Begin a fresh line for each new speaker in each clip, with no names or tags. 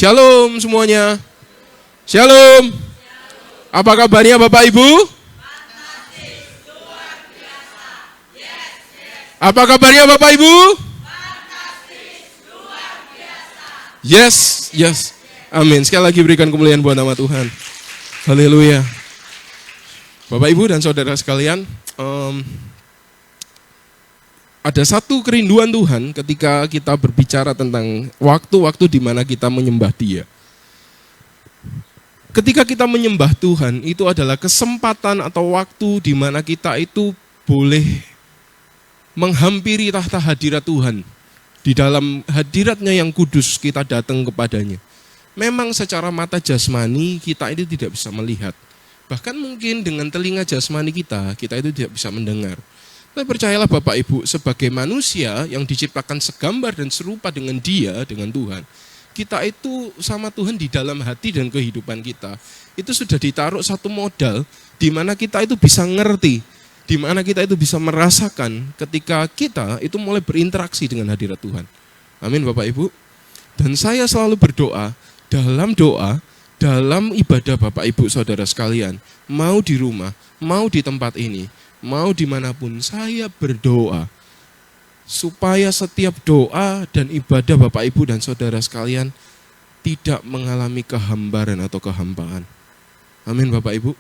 Shalom semuanya. Shalom. Apa kabarnya Bapak Ibu?
Fantastis, luar biasa.
Apa kabarnya Bapak Ibu?
Fantastis, luar biasa.
Yes. Amin. Sekali lagi berikan kemuliaan buat nama Tuhan. Haleluya. Bapak Ibu dan saudara sekalian, ada satu kerinduan Tuhan ketika kita berbicara tentang waktu-waktu di mana kita menyembah Dia. Ketika kita menyembah Tuhan, itu adalah kesempatan atau waktu di mana kita itu boleh menghampiri tahta hadirat Tuhan. Di dalam hadiratnya yang kudus kita datang kepadanya. Memang secara mata jasmani kita itu tidak bisa melihat. Bahkan mungkin dengan telinga jasmani kita itu tidak bisa mendengar. Tapi percayalah Bapak Ibu, sebagai manusia yang diciptakan segambar dan serupa dengan Dia, dengan Tuhan, kita itu sama Tuhan di dalam hati dan kehidupan kita. Itu sudah ditaruh satu modal di mana kita itu bisa ngerti, di mana kita itu bisa merasakan ketika kita itu mulai berinteraksi dengan hadirat Tuhan. Amin Bapak Ibu. Dan saya selalu berdoa, dalam ibadah Bapak Ibu saudara sekalian, mau di rumah, mau di tempat ini, mau dimanapun, saya berdoa supaya setiap doa dan ibadah Bapak Ibu dan saudara sekalian tidak mengalami kehambaran atau kehampaan. Amin Bapak Ibu.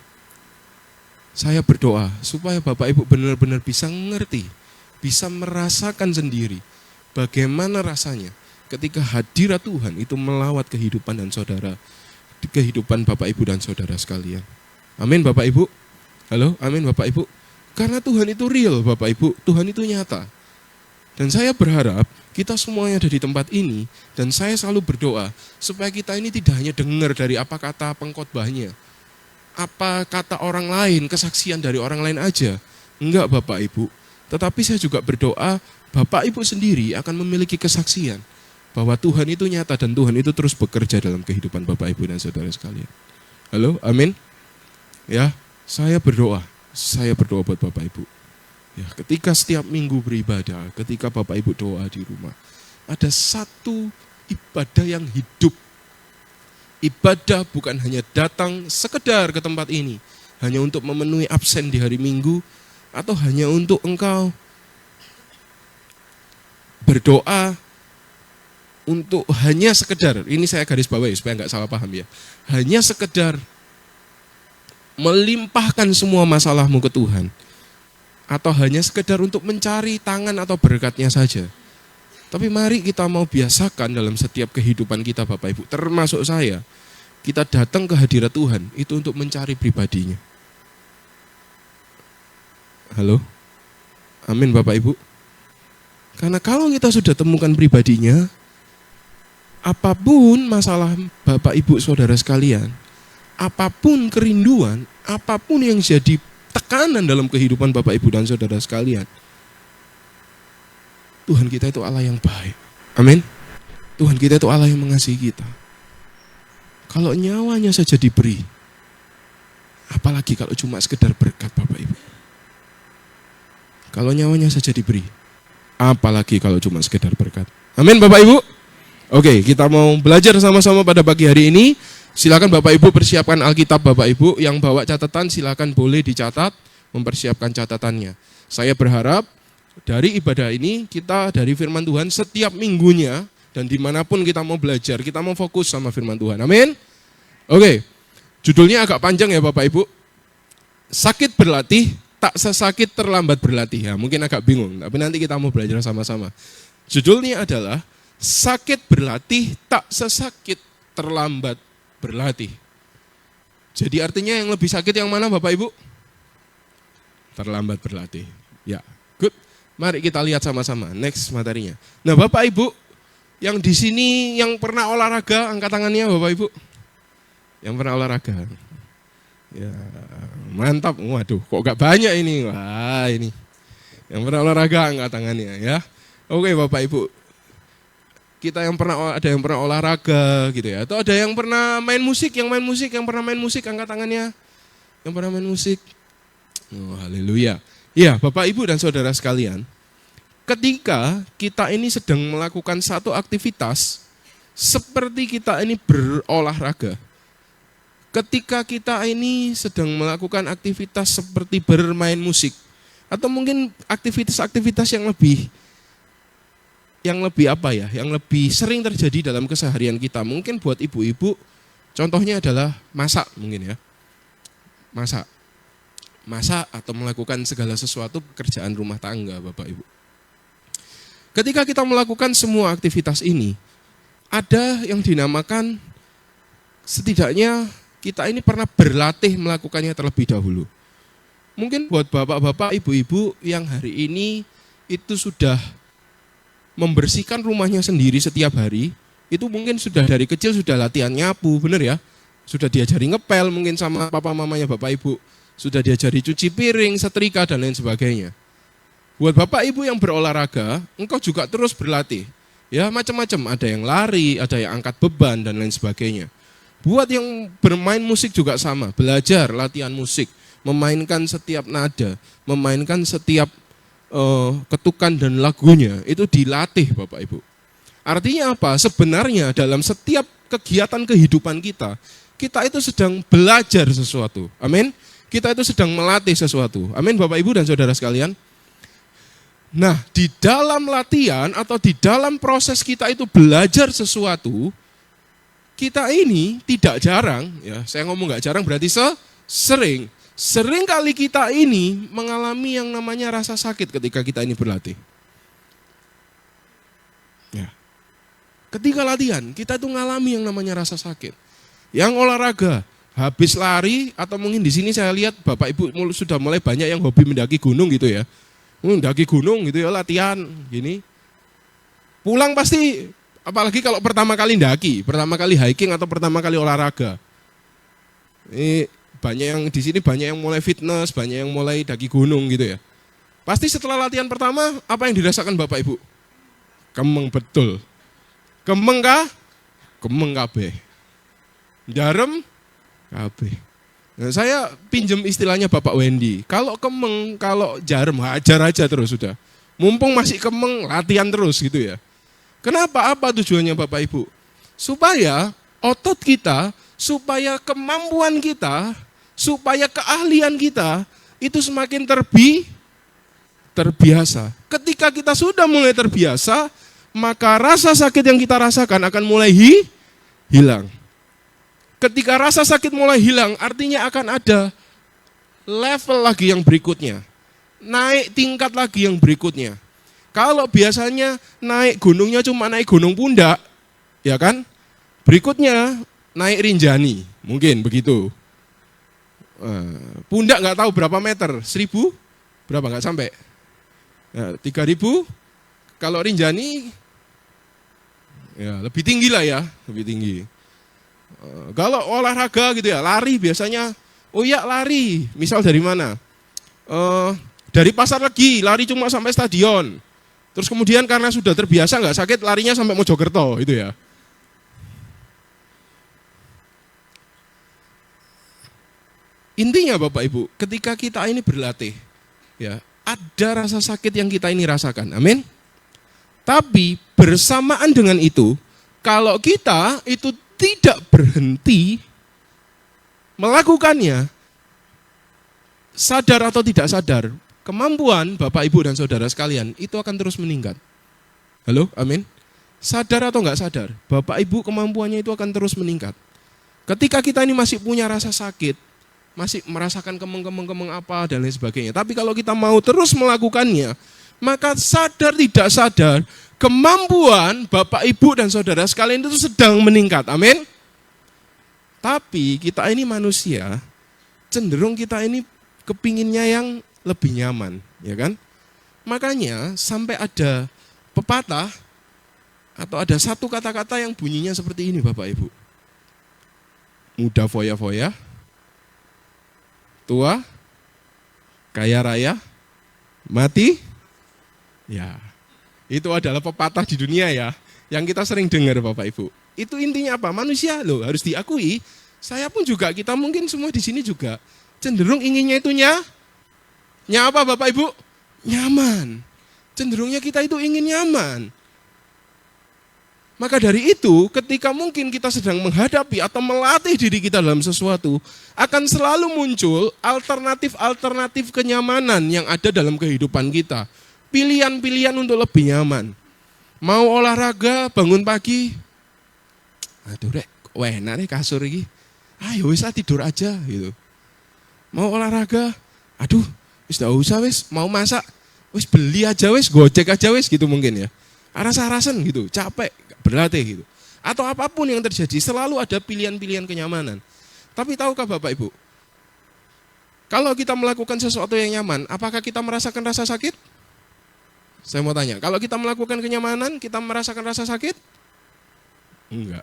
Saya berdoa supaya Bapak Ibu benar-benar bisa mengerti, bisa merasakan sendiri bagaimana rasanya ketika hadirat Tuhan itu melawat kehidupan dan saudara, kehidupan Bapak Ibu dan saudara sekalian. Amin Bapak Ibu. Halo, amin Bapak Ibu. Karena Tuhan itu real Bapak Ibu, Tuhan itu nyata. Dan saya berharap kita semuanya ada di tempat ini, dan saya selalu berdoa supaya kita ini tidak hanya dengar dari apa kata pengkhotbahnya, apa kata orang lain, kesaksian dari orang lain aja. Enggak Bapak Ibu, tetapi saya juga berdoa Bapak Ibu sendiri akan memiliki kesaksian bahwa Tuhan itu nyata dan Tuhan itu terus bekerja dalam kehidupan Bapak Ibu dan saudara sekalian. Halo, amin. Ya, saya berdoa buat Bapak Ibu. Ya, ketika setiap minggu beribadah, ketika Bapak Ibu doa di rumah, ada satu ibadah yang hidup. Ibadah bukan hanya datang sekedar ke tempat ini, hanya untuk memenuhi absen di hari Minggu, atau hanya untuk engkau berdoa untuk hanya sekedar, ini saya garis bawahi supaya nggak salah paham ya, hanya sekedar melimpahkan semua masalahmu ke Tuhan, atau hanya sekedar untuk mencari tangan atau berkatnya saja. Tapi mari kita mau biasakan dalam setiap kehidupan kita Bapak Ibu, termasuk saya, kita datang ke hadirat Tuhan itu untuk mencari pribadinya. Halo, amin Bapak Ibu. Karena kalau kita sudah temukan pribadinya, apapun masalah Bapak Ibu saudara sekalian, apapun kerinduan, apapun yang jadi tekanan dalam kehidupan Bapak Ibu dan saudara sekalian, Tuhan kita itu Allah yang baik. Amin. Tuhan kita itu Allah yang mengasihi kita. Kalau nyawanya saja diberi, apalagi kalau cuma sekedar berkat Bapak Ibu. Kalau nyawanya saja diberi, apalagi kalau cuma sekedar berkat. Amin Bapak Ibu. Oke, kita mau belajar sama-sama pada pagi hari ini. Silakan Bapak Ibu persiapkan Alkitab Bapak Ibu, yang bawa catatan silakan boleh dicatat, mempersiapkan catatannya. Saya berharap dari ibadah ini kita dari firman Tuhan setiap minggunya dan dimanapun kita mau belajar, kita mau fokus sama firman Tuhan. Amin. Oke, judulnya agak panjang ya Bapak Ibu. Sakit berlatih, tak sesakit terlambat berlatih. Ya, mungkin agak bingung, tapi nanti kita mau belajar sama-sama. Judulnya adalah sakit berlatih, tak sesakit terlambat berlatih. Jadi artinya yang lebih sakit yang mana Bapak Ibu? Terlambat berlatih. Ya, good. Mari kita lihat sama-sama next materinya. Nah Bapak Ibu, yang di sini yang pernah olahraga, angkat tangannya Bapak Ibu. Yang pernah olahraga. Ya, mantap. Waduh, kok gak banyak ini. Wah, ini. Yang pernah olahraga angkat tangannya ya. Oke Bapak Ibu. Kita yang pernah, ada yang pernah olahraga gitu ya, atau ada yang pernah main musik, yang pernah main musik angkat tangannya. Yang pernah main musik. Oh, haleluya. Ya, Bapak Ibu dan saudara sekalian, ketika kita ini sedang melakukan satu aktivitas, seperti kita ini berolahraga. Ketika kita ini sedang melakukan aktivitas seperti bermain musik, atau mungkin aktivitas-aktivitas yang lebih yang lebih sering terjadi dalam keseharian kita. Mungkin buat ibu-ibu, contohnya adalah masak mungkin ya. Masak atau melakukan segala sesuatu pekerjaan rumah tangga, Bapak Ibu. Ketika kita melakukan semua aktivitas ini, ada yang dinamakan setidaknya kita ini pernah berlatih melakukannya terlebih dahulu. Mungkin buat bapak-bapak, ibu-ibu yang hari ini itu sudah membersihkan rumahnya sendiri setiap hari, itu mungkin sudah dari kecil sudah latihan nyapu, bener ya? Sudah diajari ngepel mungkin sama papa mamanya bapak ibu, sudah diajari cuci piring, setrika dan lain sebagainya. Buat bapak ibu yang berolahraga, engkau juga terus berlatih. Ya macam-macam, ada yang lari, ada yang angkat beban dan lain sebagainya. Buat yang bermain musik juga sama, belajar latihan musik, memainkan setiap nada, memainkan setiap ketukan dan lagunya, itu dilatih Bapak Ibu. Artinya apa? Sebenarnya dalam setiap kegiatan kehidupan kita, kita itu sedang belajar sesuatu. Amin. Kita itu sedang melatih sesuatu. Amin Bapak Ibu dan saudara sekalian. Nah, di dalam latihan atau di dalam proses kita itu belajar sesuatu, kita ini tidak jarang, ya saya ngomong nggak jarang berarti sering kali kita ini mengalami yang namanya rasa sakit ketika kita ini berlatih. Ya. Ketika latihan, kita itu mengalami yang namanya rasa sakit. Yang olahraga, habis lari atau mungkin di sini saya lihat Bapak Ibu sudah mulai banyak yang hobi mendaki gunung gitu ya. Mendaki gunung gitu ya, latihan gini. Pulang pasti, apalagi kalau pertama kali ndaki, pertama kali hiking atau pertama kali olahraga. Ini banyak yang di sini banyak yang mulai fitness, banyak yang mulai daki gunung gitu ya. Pasti setelah latihan pertama, apa yang dirasakan Bapak Ibu? Kemeng betul. Kemeng kah? Kemeng kabeh. Jarem kabeh. Nah, saya pinjem istilahnya Bapak Wendy. Kalau kemeng, kalau jarem, hajar aja terus sudah. Mumpung masih kemeng, latihan terus gitu ya. Kenapa? Apa tujuannya Bapak Ibu? Supaya otot kita, supaya kemampuan kita, supaya keahlian kita itu semakin terbiasa. Ketika kita sudah mulai terbiasa, maka rasa sakit yang kita rasakan akan mulai hilang. Ketika rasa sakit mulai hilang, artinya akan ada level lagi yang berikutnya. Naik tingkat lagi yang berikutnya. Kalau biasanya naik gunungnya cuma naik gunung pundak, ya kan? Berikutnya naik Rinjani, mungkin begitu. Pundak nggak tahu berapa meter, 1000? Berapa nggak sampai? 3000. Kalau Rinjani, ya lebih tinggi lah ya, lebih tinggi. Kalau olahraga gitu ya, lari biasanya, oh ya lari, misal dari mana? Dari Pasar Legi, lari cuma sampai stadion. Terus kemudian karena sudah terbiasa nggak sakit, larinya sampai Mojokerto itu ya. Intinya Bapak Ibu, ketika kita ini berlatih, ya ada rasa sakit yang kita ini rasakan, amin. Tapi bersamaan dengan itu, kalau kita itu tidak berhenti melakukannya, sadar atau tidak sadar, kemampuan Bapak Ibu dan saudara sekalian itu akan terus meningkat. Halo, amin. Sadar atau enggak sadar, Bapak Ibu kemampuannya itu akan terus meningkat. Ketika kita ini masih punya rasa sakit, masih merasakan kemeng apa dan lain sebagainya. Tapi kalau kita mau terus melakukannya, maka sadar tidak sadar, kemampuan Bapak Ibu dan saudara sekalian itu sedang meningkat. Amin. Tapi kita ini manusia, cenderung kita ini kepinginnya yang lebih nyaman, ya kan? Makanya sampai ada pepatah atau ada satu kata-kata yang bunyinya seperti ini Bapak Ibu. Muda foya-foya, tua, kaya raya, mati. Ya, itu adalah pepatah di dunia ya, yang kita sering dengar Bapak Ibu. Itu intinya apa? Manusia loh harus diakui. Saya pun juga, kita mungkin semua di sini juga cenderung inginnya itu apa Bapak Ibu? Nyaman. Cenderungnya kita itu ingin nyaman. Maka dari itu, ketika mungkin kita sedang menghadapi atau melatih diri kita dalam sesuatu, akan selalu muncul alternatif-alternatif kenyamanan yang ada dalam kehidupan kita. Pilihan-pilihan untuk lebih nyaman. Mau olahraga, bangun pagi, aduh rek, enak nih kasur ini. Ayo wis tidur aja gitu. Mau olahraga, aduh, wis gak usah wis, mau masak, wis beli aja wis, gojek aja wis gitu mungkin ya. Rasa-rasan gitu, capek, berlatih gitu. Atau apapun yang terjadi, selalu ada pilihan-pilihan kenyamanan. Tapi tahukah Bapak Ibu, kalau kita melakukan sesuatu yang nyaman, apakah kita merasakan rasa sakit? Saya mau tanya, kalau kita melakukan kenyamanan, kita merasakan rasa sakit? Enggak.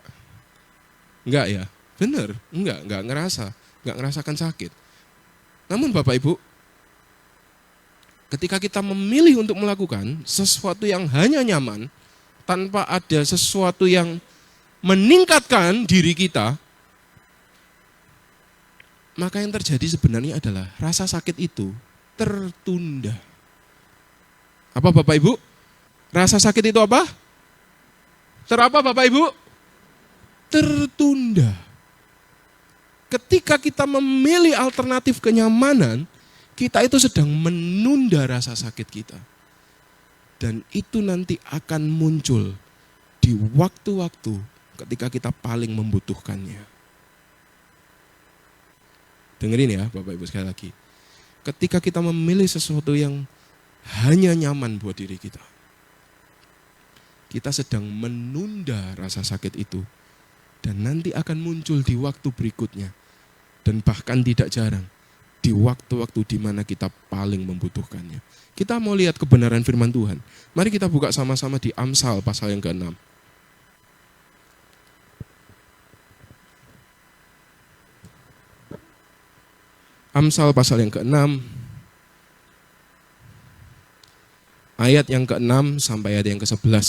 Enggak ya? Benar, enggak ngerasakan sakit. Namun Bapak Ibu, ketika kita memilih untuk melakukan sesuatu yang hanya nyaman, tanpa ada sesuatu yang meningkatkan diri kita, maka yang terjadi sebenarnya adalah rasa sakit itu tertunda. Apa Bapak Ibu? Rasa sakit itu apa? Terapa Bapak Ibu? Tertunda. Ketika kita memilih alternatif kenyamanan, kita itu sedang menunda rasa sakit kita. Dan itu nanti akan muncul di waktu-waktu ketika kita paling membutuhkannya. Dengerin ya Bapak Ibu sekali lagi. Ketika kita memilih sesuatu yang hanya nyaman buat diri kita, kita sedang menunda rasa sakit itu. Dan nanti akan muncul di waktu berikutnya. Dan bahkan tidak jarang di waktu-waktu di mana kita paling membutuhkannya. Kita mau lihat kebenaran firman Tuhan. Mari kita buka sama-sama di Amsal pasal yang ke-6. Amsal pasal yang ke-6. Ayat yang ke-6 sampai ayat yang ke-11.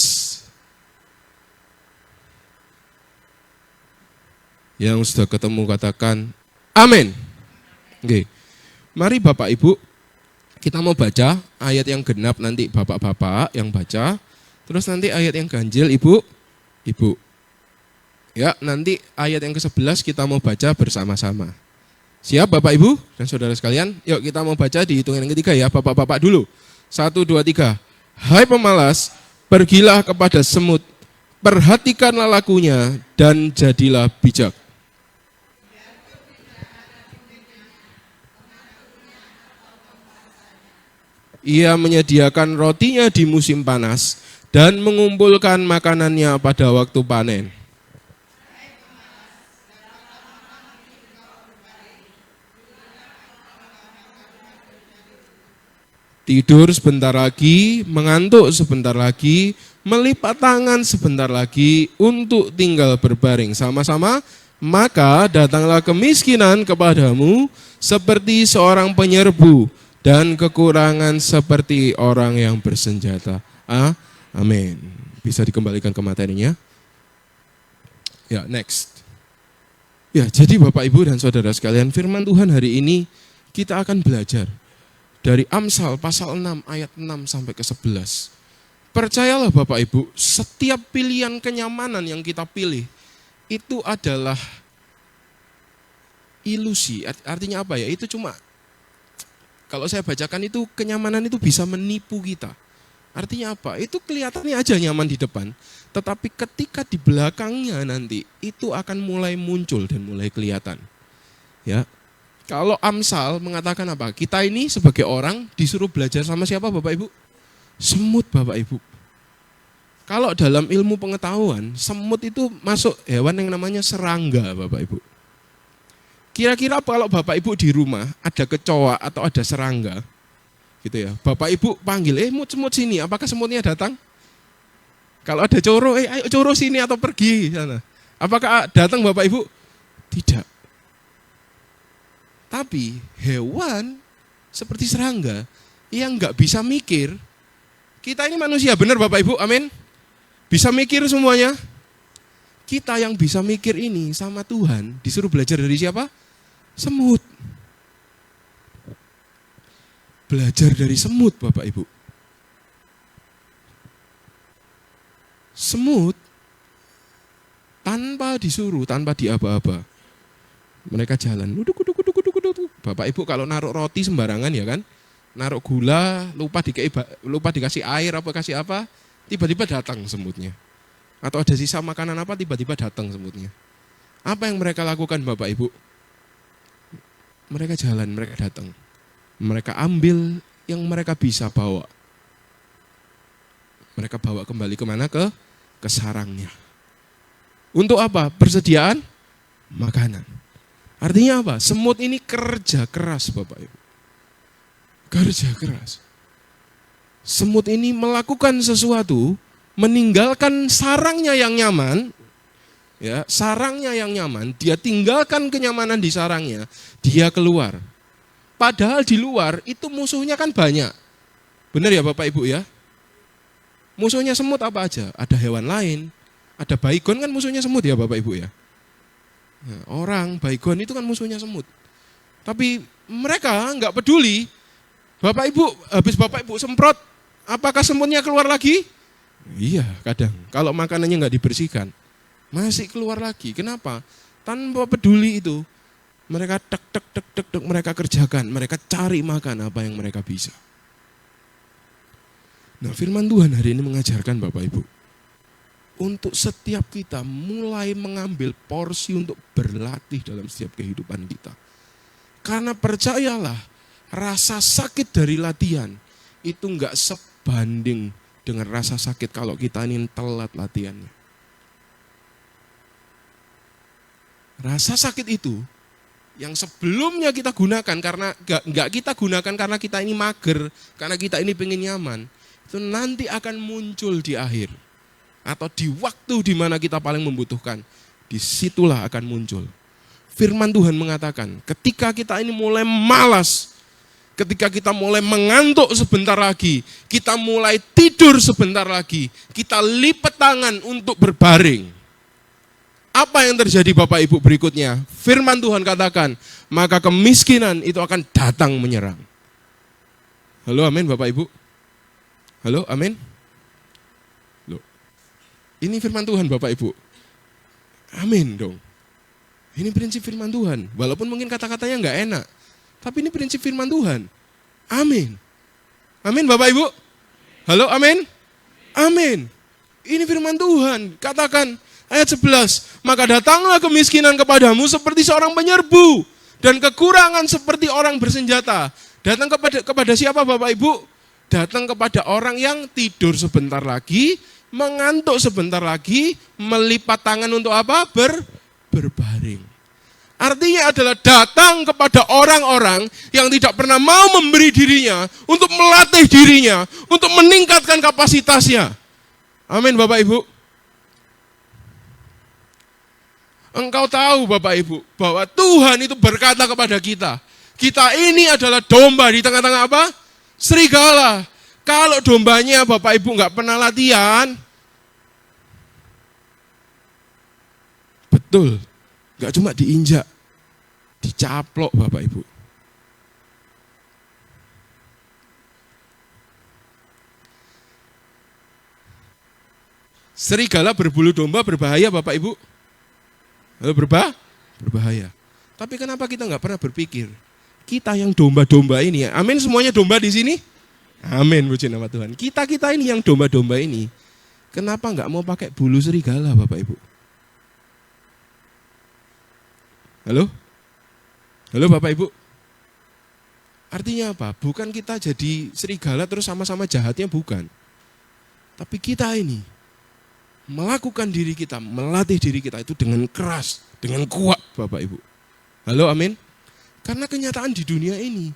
Yang sudah ketemu katakan amin. Oke. Mari Bapak Ibu, kita mau baca ayat yang genap, nanti bapak-bapak yang baca. Terus nanti ayat yang ganjil ibu. Ya, nanti ayat yang ke-11 kita mau baca bersama-sama. Siap Bapak Ibu dan saudara sekalian? Yuk kita mau baca di hitungan yang ketiga ya, bapak-bapak dulu. 1, 2, 3. Hai pemalas, pergilah kepada semut, perhatikanlah lakunya dan jadilah bijak. Ia menyediakan rotinya di musim panas dan mengumpulkan makanannya pada waktu panen. Tidur sebentar lagi, mengantuk sebentar lagi, melipat tangan sebentar lagi untuk tinggal berbaring sama-sama. Maka datanglah kemiskinan kepadamu seperti seorang penyerbu dan kekurangan seperti orang yang bersenjata. Amin. Bisa dikembalikan ke materinya. Ya, next. Ya, jadi Bapak Ibu dan saudara sekalian, firman Tuhan hari ini kita akan belajar dari Amsal pasal 6 ayat 6 sampai ke 11. Percayalah Bapak Ibu, setiap pilihan kenyamanan yang kita pilih itu adalah ilusi. Artinya apa ya? Itu cuma, kalau saya bacakan itu, kenyamanan itu bisa menipu kita. Artinya apa? Itu kelihatannya aja nyaman di depan, tetapi ketika di belakangnya nanti itu akan mulai muncul dan mulai kelihatan. Ya. Kalau Amsal mengatakan apa? Kita ini sebagai orang disuruh belajar sama siapa Bapak Ibu? Semut Bapak Ibu. Kalau dalam ilmu pengetahuan, semut itu masuk hewan yang namanya serangga Bapak Ibu. Kira-kira kalau Bapak Ibu di rumah ada kecoa atau ada serangga, gitu ya, Bapak Ibu panggil, semut sini, apakah semutnya datang? Kalau ada coro, ayo coro sini atau pergi sana. Apakah datang Bapak Ibu? Tidak. Tapi hewan seperti serangga yang nggak bisa mikir, kita ini manusia, benar Bapak Ibu, amin? Bisa mikir semuanya? Kita yang bisa mikir ini sama Tuhan disuruh belajar dari siapa? Semut. Belajar dari semut Bapak Ibu. Semut tanpa disuruh, tanpa diaba-aba. Mereka jalan, duduk. Bapak Ibu kalau naruh roti sembarangan ya kan, naruh gula, lupa dikasih air apa kasih apa, tiba-tiba datang semutnya. Atau ada sisa makanan apa, tiba-tiba datang semutnya. Apa yang mereka lakukan Bapak Ibu? Mereka jalan, mereka datang. Mereka ambil yang mereka bisa bawa. Mereka bawa kembali kemana? Ke sarangnya. Untuk apa? Persediaan makanan. Artinya apa? Semut ini kerja keras Bapak Ibu. Kerja keras. Semut ini melakukan sesuatu, meninggalkan sarangnya yang nyaman, ya, sarangnya yang nyaman, dia tinggalkan kenyamanan di sarangnya, dia keluar. Padahal di luar itu musuhnya kan banyak. Benar ya Bapak Ibu ya? Musuhnya semut apa aja? Ada hewan lain, ada baygon kan musuhnya semut ya Bapak Ibu ya? Nah, orang, baygon itu kan musuhnya semut. Tapi mereka nggak peduli. Bapak Ibu, habis Bapak Ibu semprot, apakah semutnya keluar lagi? Iya, kadang. Kalau makanannya nggak dibersihkan, masih keluar lagi. Kenapa? Tanpa peduli itu. Mereka tek, mereka kerjakan. Mereka cari makan apa yang mereka bisa. Nah, firman Tuhan hari ini mengajarkan Bapak Ibu. Untuk setiap kita mulai mengambil porsi untuk berlatih dalam setiap kehidupan kita. Karena percayalah, rasa sakit dari latihan itu enggak sebanding dengan rasa sakit kalau kita ini telat latihannya. Rasa sakit itu yang sebelumnya kita gunakan karena enggak kita gunakan karena kita ini mager, karena kita ini pengen nyaman, itu nanti akan muncul di akhir. Atau di waktu di mana kita paling membutuhkan, disitulah akan muncul. Firman Tuhan mengatakan, ketika kita ini mulai malas, ketika kita mulai mengantuk sebentar lagi, kita mulai tidur sebentar lagi, kita lipat tangan untuk berbaring. Apa yang terjadi Bapak Ibu berikutnya? Firman Tuhan katakan, maka kemiskinan itu akan datang menyerang. Halo, amin Bapak Ibu? Halo, amin? Ini firman Tuhan Bapak Ibu. Amin dong. Ini prinsip firman Tuhan. Walaupun mungkin kata-katanya enggak enak. Tapi ini prinsip firman Tuhan. Amin. Amin Bapak Ibu. Halo, amin. Amin. Ini firman Tuhan. Katakan ayat 11. Maka datanglah kemiskinan kepadamu seperti seorang penyerbu. Dan kekurangan seperti orang bersenjata. Datang kepada siapa Bapak Ibu? Datang kepada orang yang tidur sebentar lagi, mengantuk sebentar lagi, melipat tangan untuk apa? Berbaring. Artinya adalah datang kepada orang-orang yang tidak pernah mau memberi dirinya, untuk melatih dirinya, untuk meningkatkan kapasitasnya. Amin Bapak Ibu. Engkau tahu Bapak Ibu, bahwa Tuhan itu berkata kepada kita, kita ini adalah domba di tengah-tengah apa? Serigala. Kalau dombanya Bapak Ibu nggak pernah latihan, betul, nggak cuma diinjak, dicaplok Bapak Ibu. Serigala berbulu domba berbahaya Bapak Ibu? Berbahaya. Tapi kenapa kita nggak pernah berpikir, kita yang domba-domba ini, amin semuanya domba di sini? Amin, puji nama Tuhan. Kita ini yang domba-domba ini, kenapa nggak mau pakai bulu serigala Bapak Ibu? Halo? Halo Bapak Ibu? Artinya apa? Bukan kita jadi serigala terus sama-sama jahatnya, bukan. Tapi kita ini melakukan diri kita, melatih diri kita itu dengan keras, dengan kuat Bapak Ibu. Halo, amin? Karena kenyataan di dunia ini,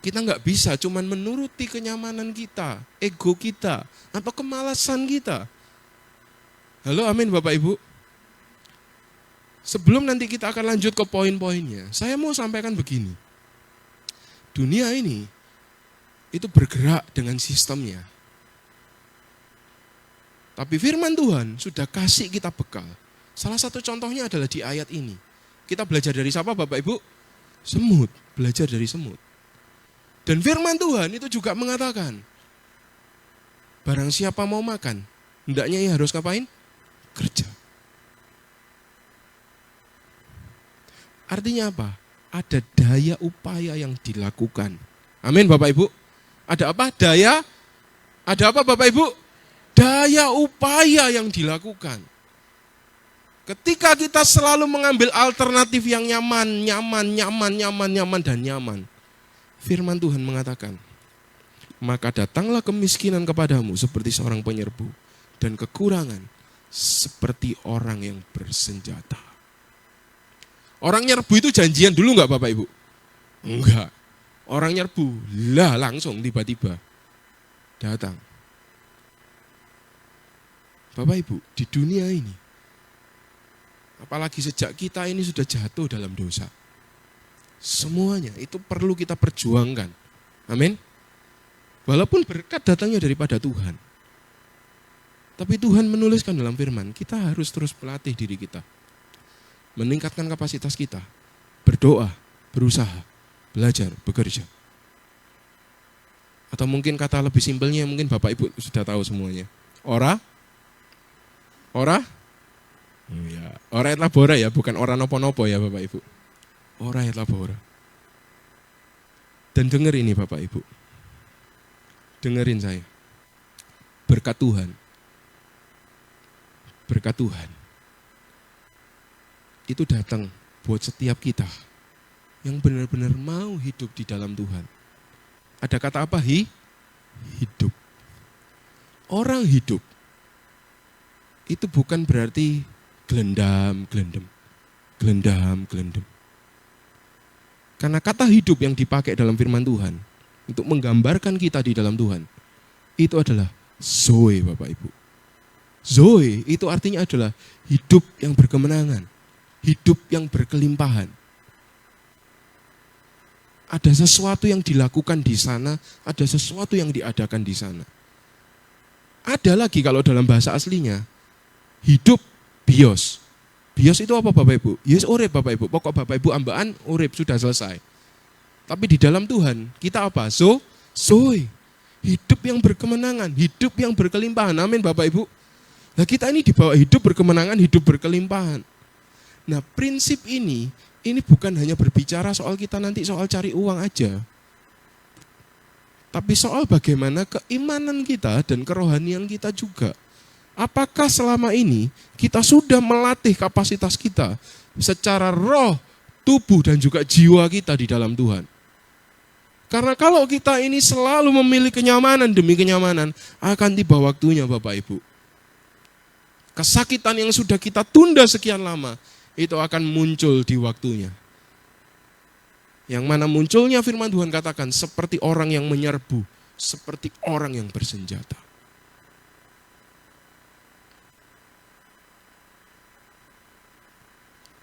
kita nggak bisa cuman menuruti kenyamanan kita, ego kita, atau kemalasan kita. Halo, amin Bapak Ibu? Sebelum nanti kita akan lanjut ke poin-poinnya, saya mau sampaikan begini. Dunia ini itu bergerak dengan sistemnya. Tapi firman Tuhan sudah kasih kita bekal. Salah satu contohnya adalah di ayat ini. Kita belajar dari siapa Bapak Ibu? Semut, belajar dari semut. Dan firman Tuhan itu juga mengatakan, barang siapa mau makan, hendaknya ia harus ngapain? bekerja. Artinya apa? Ada daya upaya yang dilakukan. Amin Bapak Ibu. Ada apa? Ada apa Bapak Ibu? Daya upaya yang dilakukan. Ketika kita selalu mengambil alternatif yang nyaman, dan nyaman. Firman Tuhan mengatakan, maka datanglah kemiskinan kepadamu seperti seorang penyerbu, dan kekurangan seperti orang yang bersenjata. Orang nyerbu itu janjian dulu enggak Bapak Ibu? Enggak. Orang nyerbu, lah langsung tiba-tiba datang. Bapak Ibu, di dunia ini, apalagi sejak kita ini sudah jatuh dalam dosa, semuanya itu perlu kita perjuangkan. Amin. Walaupun berkat datangnya daripada Tuhan, tapi Tuhan menuliskan dalam firman, kita harus terus melatih diri kita, meningkatkan kapasitas kita, berdoa, berusaha, belajar, bekerja. Atau mungkin kata lebih simpelnya, mungkin Bapak Ibu sudah tahu semuanya. Ora? Ya. Ora et labora ya, bukan ora nopo-nopo ya Bapak Ibu. Ora et labora. Dan dengar ini Bapak Ibu. Dengerin saya. Berkat Tuhan. Berkat Tuhan. Itu datang buat setiap kita yang benar-benar mau hidup di dalam Tuhan. Ada kata apa? Hidup. Orang hidup itu bukan berarti gelendam. Karena kata hidup yang dipakai dalam firman Tuhan untuk menggambarkan kita di dalam Tuhan, itu adalah Zoe Bapak Ibu. Zoe itu artinya adalah hidup yang berkemenangan, hidup yang berkelimpahan. Ada sesuatu yang dilakukan di sana, ada sesuatu yang diadakan di sana. Ada lagi kalau dalam bahasa aslinya, hidup bios. Bios itu apa Bapak Ibu? Yes urip Bapak Ibu. Pokok Bapak Ibu ambaan urip sudah selesai. Tapi di dalam Tuhan kita apa? Zoe. Hidup yang berkemenangan, hidup yang berkelimpahan. Amin Bapak Ibu. Nah kita ini dibawa hidup berkemenangan, hidup berkelimpahan. Nah prinsip ini bukan hanya berbicara soal kita nanti soal cari uang aja. Tapi soal bagaimana keimanan kita dan kerohanian kita juga. Apakah selama ini kita sudah melatih kapasitas kita secara roh, tubuh dan juga jiwa kita di dalam Tuhan? Karena kalau kita ini selalu memilih kenyamanan demi kenyamanan, akan tiba waktunya Bapak Ibu. Kesakitan yang sudah kita tunda sekian lama, itu akan muncul di waktunya. Yang mana munculnya firman Tuhan katakan seperti orang yang menyerbu, seperti orang yang bersenjata.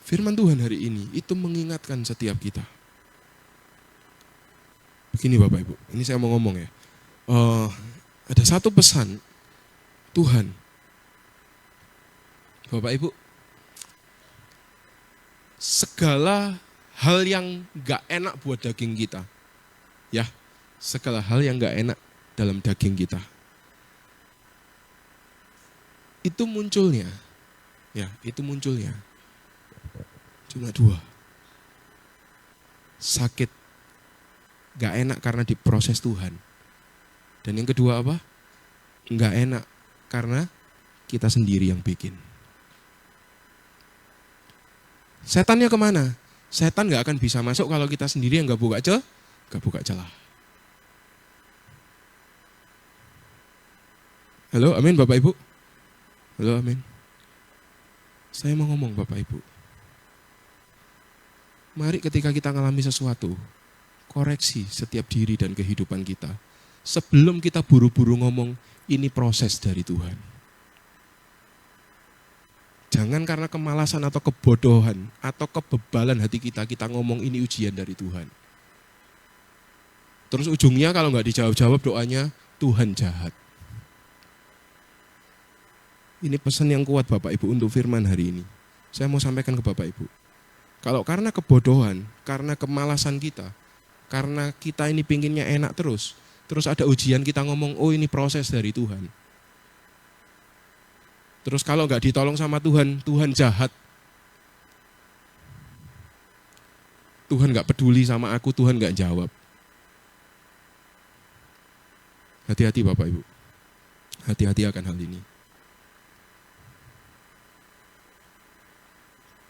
Firman Tuhan hari ini itu mengingatkan setiap kita. Begini Bapak Ibu, ini saya mau ngomong ya. Ada satu pesan Tuhan. Bapak Ibu, segala hal yang gak enak buat daging kita. Ya, segala hal yang gak enak dalam daging kita. Itu munculnya. Ya, itu munculnya. Cuma dua. Sakit. Gak enak karena diproses Tuhan. Dan yang kedua apa? Gak enak karena kita sendiri yang bikin. Setannya kemana? Setan gak akan bisa masuk kalau kita sendiri yang gak buka celah. Halo, amin Bapak Ibu? Halo, amin. Saya mau ngomong Bapak Ibu. Mari ketika kita mengalami sesuatu, koreksi setiap diri dan kehidupan kita. Sebelum kita buru-buru ngomong, ini proses dari Tuhan. Jangan karena kemalasan atau kebodohan atau kebebalan hati kita ngomong ini ujian dari Tuhan. Terus ujungnya kalau nggak dijawab-jawab doanya, Tuhan jahat. Ini pesan yang kuat Bapak Ibu untuk firman hari ini. Saya mau sampaikan ke Bapak Ibu. Kalau karena kebodohan, karena kemalasan kita, karena kita ini pinginnya enak terus ada ujian kita ngomong, oh ini proses dari Tuhan. Terus kalau nggak ditolong sama Tuhan, Tuhan jahat. Tuhan nggak peduli sama aku, Tuhan nggak jawab. Hati-hati Bapak Ibu. Hati-hati akan hal ini.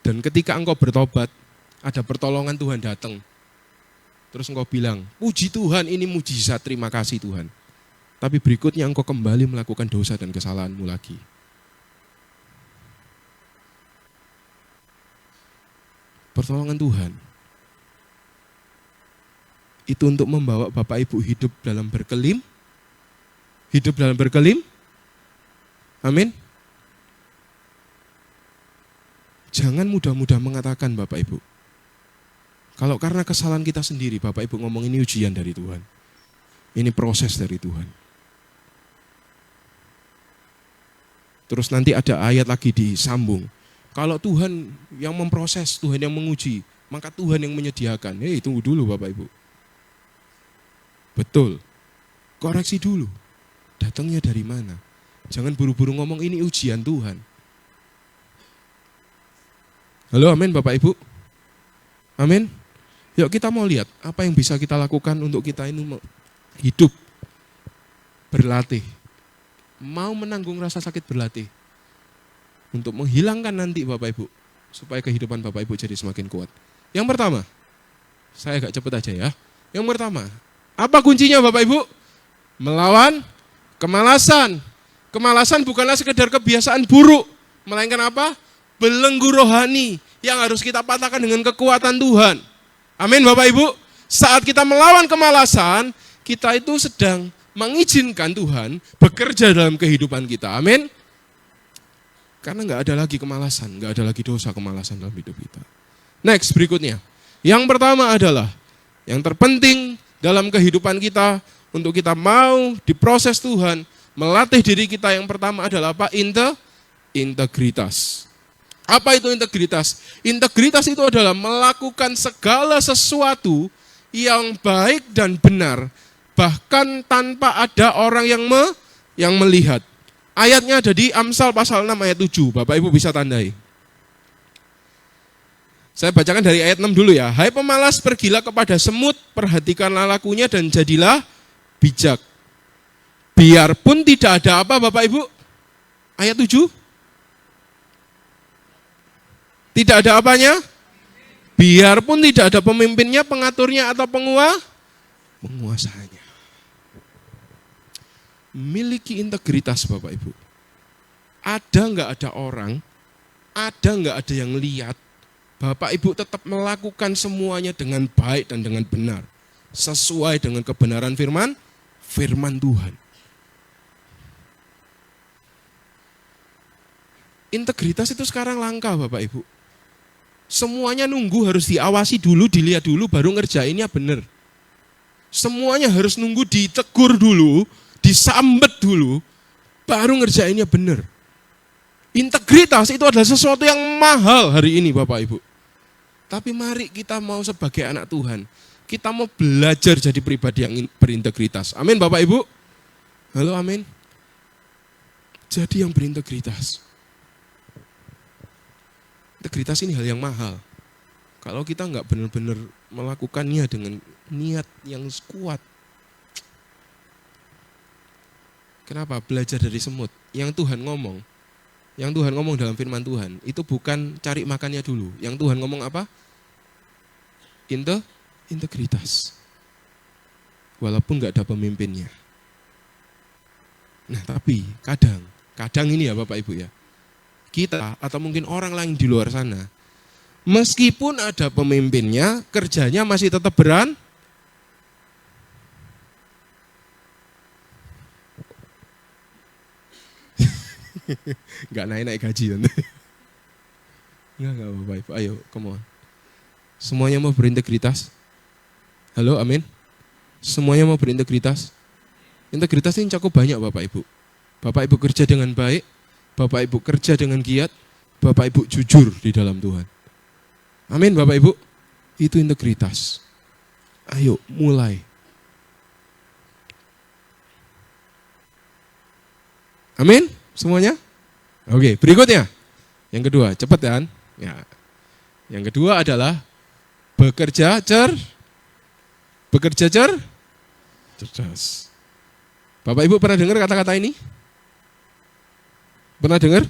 Dan ketika engkau bertobat, ada pertolongan Tuhan datang. Terus engkau bilang, puji Tuhan, ini mujizat, terima kasih Tuhan. Tapi berikutnya engkau kembali melakukan dosa dan kesalahanmu lagi. Pertolongan Tuhan itu untuk membawa Bapak Ibu hidup dalam berkelim. Hidup dalam berkelim. Amin. Jangan mudah-mudah mengatakan Bapak Ibu. Kalau karena kesalahan kita sendiri, Bapak Ibu ngomong ini ujian dari Tuhan. Ini proses dari Tuhan. Terus nanti ada ayat lagi disambung. Kalau Tuhan yang memproses, Tuhan yang menguji, maka Tuhan yang menyediakan. Tunggu dulu Bapak Ibu. Betul. Koreksi dulu. Datangnya dari mana? Jangan buru-buru ngomong ini ujian Tuhan. Halo, amin Bapak Ibu. Amin. Yuk kita mau lihat apa yang bisa kita lakukan untuk kita ini hidup berlatih. Mau menanggung rasa sakit berlatih. Untuk menghilangkan nanti Bapak Ibu. Supaya kehidupan Bapak Ibu jadi semakin kuat. Yang pertama, saya agak cepat aja ya. Yang pertama, apa kuncinya Bapak Ibu? Melawan kemalasan. Kemalasan bukanlah sekedar kebiasaan buruk. Melainkan apa? Belenggu rohani yang harus kita patahkan dengan kekuatan Tuhan. Amin Bapak Ibu. Saat kita melawan kemalasan, kita itu sedang mengizinkan Tuhan bekerja dalam kehidupan kita. Amin. Karena nggak ada lagi kemalasan, nggak ada lagi dosa kemalasan dalam hidup kita. Next, berikutnya. Yang pertama adalah, yang terpenting dalam kehidupan kita, untuk kita mau diproses Tuhan, melatih diri kita yang pertama adalah apa? Integritas. Apa itu integritas? Integritas itu adalah melakukan segala sesuatu yang baik dan benar, bahkan tanpa ada orang yang melihat. Ayatnya ada di Amsal pasal 6 ayat 7. Bapak Ibu bisa tandai. Saya bacakan dari ayat 6 dulu ya. Hai pemalas, pergilah kepada semut, perhatikanlah lakunya dan jadilah bijak. Biarpun tidak ada apa Bapak Ibu? Ayat 7. Tidak ada apanya? Biarpun tidak ada pemimpinnya, pengaturnya atau penguasanya. Miliki integritas Bapak Ibu. Ada nggak ada orang, ada nggak ada yang lihat, Bapak Ibu tetap melakukan semuanya dengan baik dan dengan benar. Sesuai dengan kebenaran firman Tuhan. Integritas itu sekarang langka Bapak Ibu. Semuanya nunggu harus diawasi dulu, dilihat dulu, baru ngerjainnya benar. Semuanya harus nunggu ditegur dulu, disambet dulu, baru ngerjainnya benar. Integritas itu adalah sesuatu yang mahal hari ini Bapak Ibu. Tapi mari kita mau sebagai anak Tuhan, kita mau belajar jadi pribadi yang berintegritas. Amin Bapak Ibu. Halo amin. Jadi yang berintegritas. Integritas ini hal yang mahal. Kalau kita nggak benar-benar melakukannya dengan niat yang kuat. Kenapa? Belajar dari semut. Yang Tuhan ngomong dalam firman Tuhan, itu bukan cari makannya dulu. Yang Tuhan ngomong apa? Integritas. Walaupun nggak ada pemimpinnya. Nah tapi kadang ini ya Bapak Ibu ya, kita atau mungkin orang lain di luar sana, meskipun ada pemimpinnya, kerjanya masih tetap nggak naik gaji nanti. Nggak Bapak Ibu, ayo come on. Semuanya mau berintegritas? Halo, amin. Semuanya mau berintegritas? Integritas ini cukup banyak Bapak Ibu. Bapak Ibu kerja dengan baik, Bapak Ibu kerja dengan giat, Bapak Ibu jujur di dalam Tuhan. Amin Bapak Ibu. Itu integritas. Ayo mulai. Amin semuanya. Oke, berikutnya. Yang kedua, cepat kan? Ya. Yang kedua adalah bekerja cerdas. Bapak Ibu pernah dengar kata-kata ini? Pernah dengar?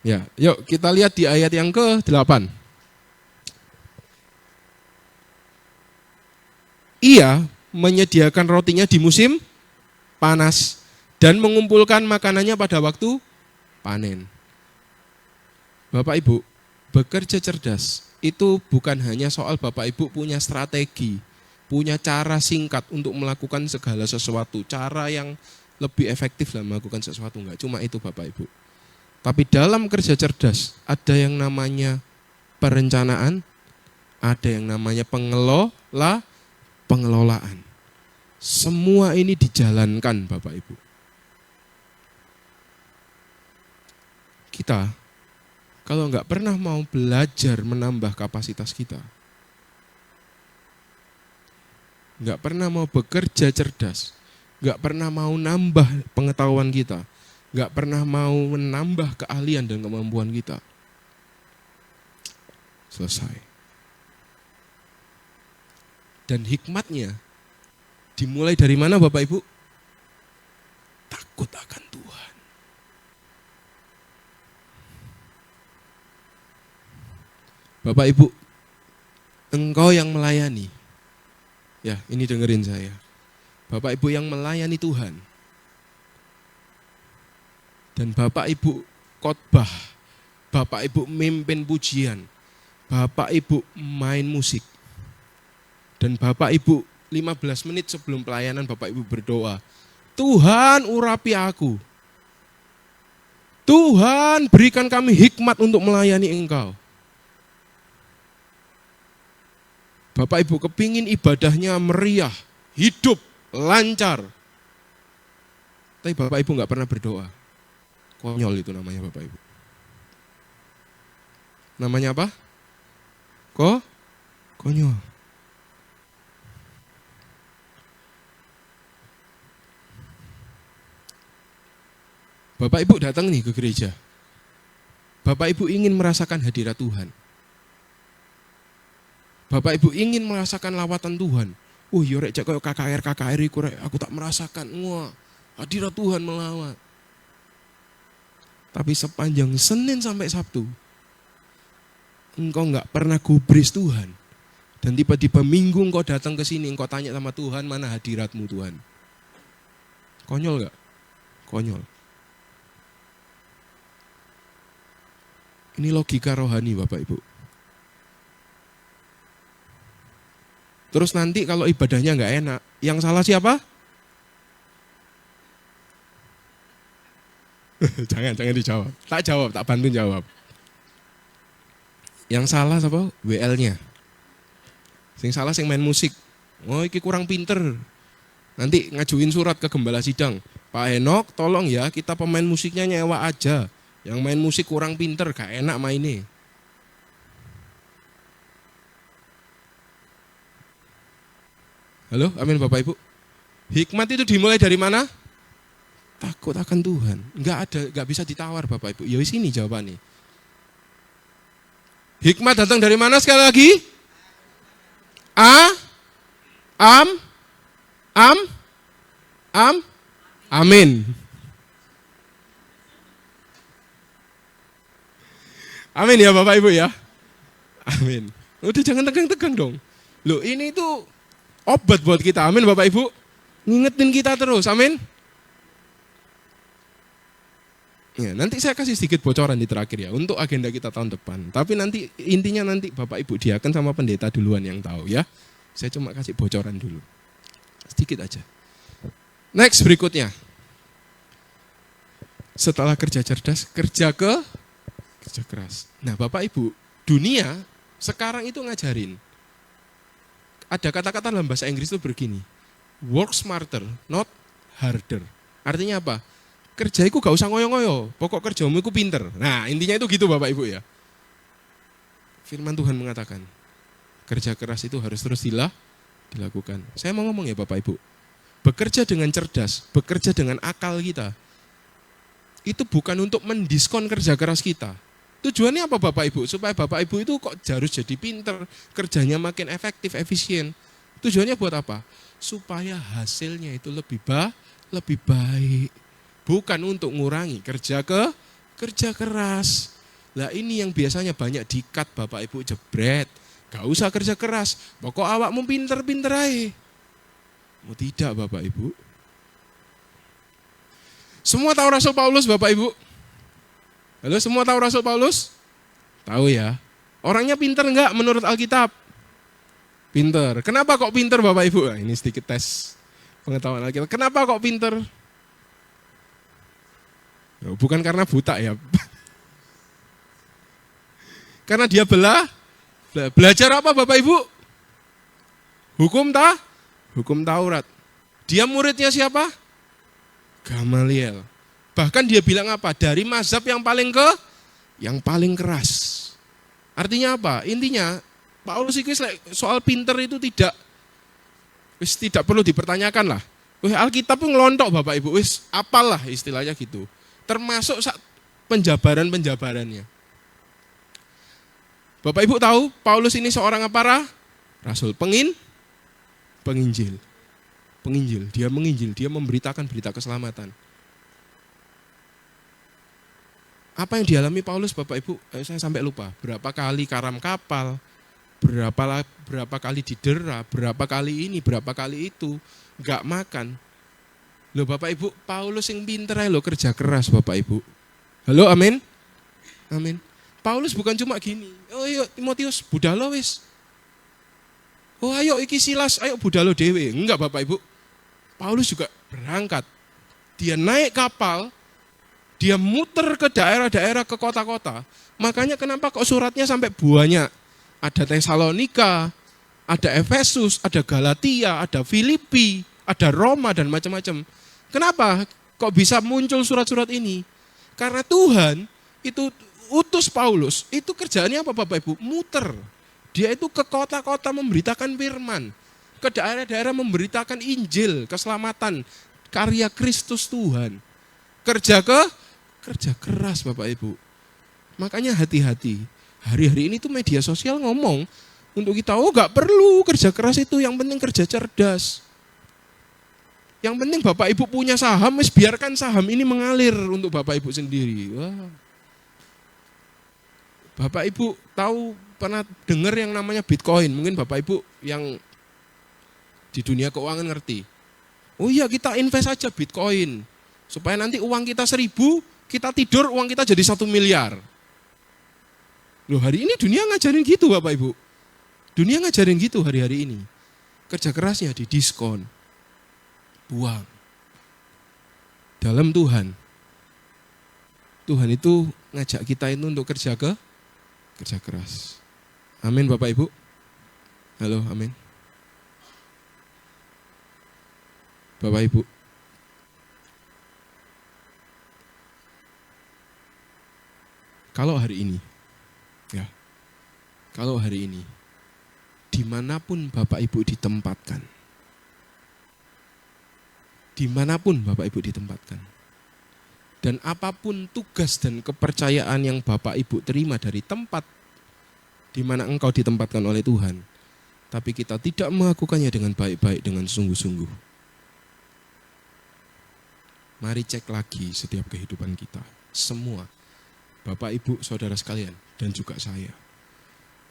Ya, yuk kita lihat di ayat yang ke-8. Ia menyediakan rotinya di musim panas dan mengumpulkan makanannya pada waktu panen. Bapak Ibu, bekerja cerdas itu bukan hanya soal Bapak Ibu punya strategi, punya cara singkat untuk melakukan segala sesuatu, cara yang lebih efektif dalam melakukan sesuatu, enggak cuma itu Bapak Ibu. Tapi dalam kerja cerdas ada yang namanya perencanaan, ada yang namanya pengelolaan. Semua ini dijalankan Bapak Ibu. Kita kalau nggak pernah mau belajar menambah kapasitas kita, nggak pernah mau bekerja cerdas, nggak pernah mau nambah pengetahuan kita, nggak pernah mau menambah keahlian dan kemampuan kita, selesai. Dan hikmatnya dimulai dari mana Bapak Ibu? Takut akan Tuhan. Bapak Ibu, engkau yang melayani. Ya, ini dengerin saya. Bapak Ibu yang melayani Tuhan. Dan Bapak Ibu khotbah, Bapak Ibu mimpin pujian, Bapak Ibu main musik. Dan Bapak Ibu 15 menit sebelum pelayanan Bapak Ibu berdoa, Tuhan urapi aku. Tuhan berikan kami hikmat untuk melayani Engkau. Bapak Ibu kepingin ibadahnya meriah, hidup, lancar. Tapi Bapak Ibu nggak pernah berdoa. Konyol itu namanya Bapak Ibu. Namanya apa? Konyol. Bapak Ibu datang nih ke gereja. Bapak Ibu ingin merasakan hadirat Tuhan. Bapak Ibu ingin merasakan lawatan Tuhan. Yorek cek kayak KKR iku rek, aku tak merasakan. Wah, hadirat Tuhan melawat. Tapi sepanjang Senin sampai Sabtu, engkau nggak pernah gubris Tuhan. Dan tiba-tiba Minggu engkau datang ke sini, engkau tanya sama Tuhan, mana hadiratmu Tuhan? Konyol nggak? Konyol. Ini logika rohani Bapak Ibu. Terus nanti kalau ibadahnya nggak enak, yang salah siapa? jangan dijawab. Tak bantu jawab. Yang salah siapa? WL-nya. Yang salah yang main musik. Oh, ini kurang pinter. Nanti ngajuin surat ke gembala sidang. Pak Henok, tolong ya kita pemain musiknya nyewa aja. Yang main musik kurang pinter, gak enak mainnya. Halo, amin Bapak Ibu. Hikmat itu dimulai dari mana? Takut akan Tuhan. Enggak bisa ditawar Bapak Ibu. Ya sini jawabannya. Hikmat datang dari mana sekali lagi? Amin. Amin ya Bapak Ibu ya. Amin. Udah jangan tegang-tegang dong. Loh ini tuh obat buat kita, amin Bapak Ibu. Ngingetin kita terus, amin. Ya, nanti saya kasih sedikit bocoran di terakhir ya, untuk agenda kita tahun depan. Tapi nanti intinya nanti Bapak Ibu diaken sama pendeta duluan yang tahu ya. Saya cuma kasih bocoran dulu. Sedikit aja. Next berikutnya. Setelah kerja cerdas, kerja keras. Nah Bapak Ibu, dunia sekarang itu ngajarin. Ada kata-kata dalam bahasa Inggris itu begini, work smarter, not harder. Artinya apa? Kerjaiku gak usah ngoyo-ngoyo, pokok kerjamu itu pinter. Nah intinya itu gitu Bapak Ibu ya. Firman Tuhan mengatakan, kerja keras itu harus terus dilakukan. Saya mau ngomong ya Bapak Ibu, bekerja dengan cerdas, bekerja dengan akal kita. itu bukan untuk mendiskon kerja keras kita. Tujuannya apa Bapak Ibu? Supaya Bapak Ibu itu kok harus jadi pinter, kerjanya makin efektif, efisien. Tujuannya buat apa? Supaya hasilnya itu lebih baik. Bukan untuk ngurangi kerja keras. Lah ini yang biasanya banyak di-cut Bapak Ibu, jebret. Gak usah kerja keras, pokok awakmu pinter-pinter aja. Mau tidak Bapak Ibu? Semua tahu Rasul Paulus Bapak Ibu? Halo, semua tahu Rasul Paulus? Tahu ya. Orangnya pinter enggak menurut Alkitab? Pinter. Kenapa kok pinter Bapak Ibu? Nah, ini sedikit tes pengetahuan Alkitab. Kenapa kok pinter? Bukan karena buta ya. Karena dia belajar apa Bapak Ibu? Hukum Taurat. Dia muridnya siapa? Gamaliel. Bahkan dia bilang apa? Dari mazhab yang paling keras. Artinya apa? Intinya Paulus itu soal pinter itu tidak perlu dipertanyakan lah. Alkitab pun ngelontok Bapak Ibu, apalah istilahnya gitu. Termasuk penjabarannya. Bapak Ibu tahu Paulus ini seorang apa? Rasul, penginjil. Dia menginjil, dia memberitakan berita keselamatan. Apa yang dialami Paulus Bapak Ibu? Saya sampai lupa. Berapa kali karam kapal, berapa kali didera, berapa kali ini, berapa kali itu, enggak makan. Loh Bapak Ibu, Paulus yang pinter aja loh, kerja keras Bapak Ibu. Halo, amin? Amin. Paulus bukan cuma gini, oh ayo Timotius, budalo wis. Oh ayo iki Silas, ayo budalo dewe. Enggak Bapak Ibu. Paulus juga berangkat. Dia naik kapal, dia muter ke daerah-daerah, ke kota-kota. Makanya kenapa kok suratnya sampai banyak. Ada Tesalonika, ada Efesus, ada Galatia, ada Filipi, ada Roma dan macam-macam. Kenapa kok bisa muncul surat-surat ini? Karena Tuhan itu utus Paulus, itu kerjaannya apa Bapak Ibu? Muter. Dia itu ke kota-kota memberitakan firman, ke daerah-daerah memberitakan Injil, keselamatan, karya Kristus Tuhan. Kerja keras Bapak Ibu. Makanya hati-hati. Hari-hari ini tuh media sosial ngomong untuk kita, gak perlu kerja keras itu, yang penting kerja cerdas. Yang penting Bapak Ibu punya saham, biarkan saham ini mengalir untuk Bapak Ibu sendiri. Wah. Bapak Ibu tahu pernah dengar yang namanya Bitcoin? Mungkin Bapak Ibu yang di dunia keuangan ngerti. Oh iya, kita invest aja Bitcoin. Supaya nanti uang kita 1.000, kita tidur uang kita jadi 1 miliar. Loh, hari ini dunia ngajarin gitu Bapak Ibu. Dunia ngajarin gitu hari-hari ini. Kerja kerasnya didiskon. Buang. Dalam Tuhan itu ngajak kita itu untuk kerja keras. Amin Bapak Ibu. Halo, amin. Bapak Ibu. Kalau hari ini, dimanapun Bapak Ibu ditempatkan, dan apapun tugas dan kepercayaan yang Bapak Ibu terima dari tempat di mana engkau ditempatkan oleh Tuhan, tapi kita tidak melakukannya dengan baik-baik, dengan sungguh-sungguh. Mari cek lagi setiap kehidupan kita, semua, Bapak Ibu, saudara sekalian, dan juga saya.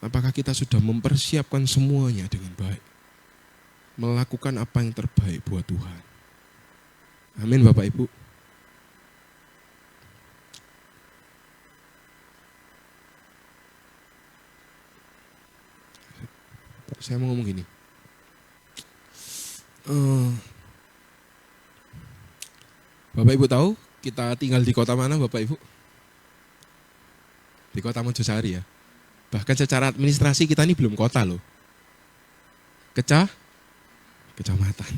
Apakah kita sudah mempersiapkan semuanya dengan baik? Melakukan apa yang terbaik buat Tuhan. Amin Bapak Ibu. Saya mau ngomong gini. Bapak Ibu tahu kita tinggal di kota mana Bapak Ibu? Di kota Mojosari ya. Bahkan secara administrasi kita ini belum kota loh. Kecamatan.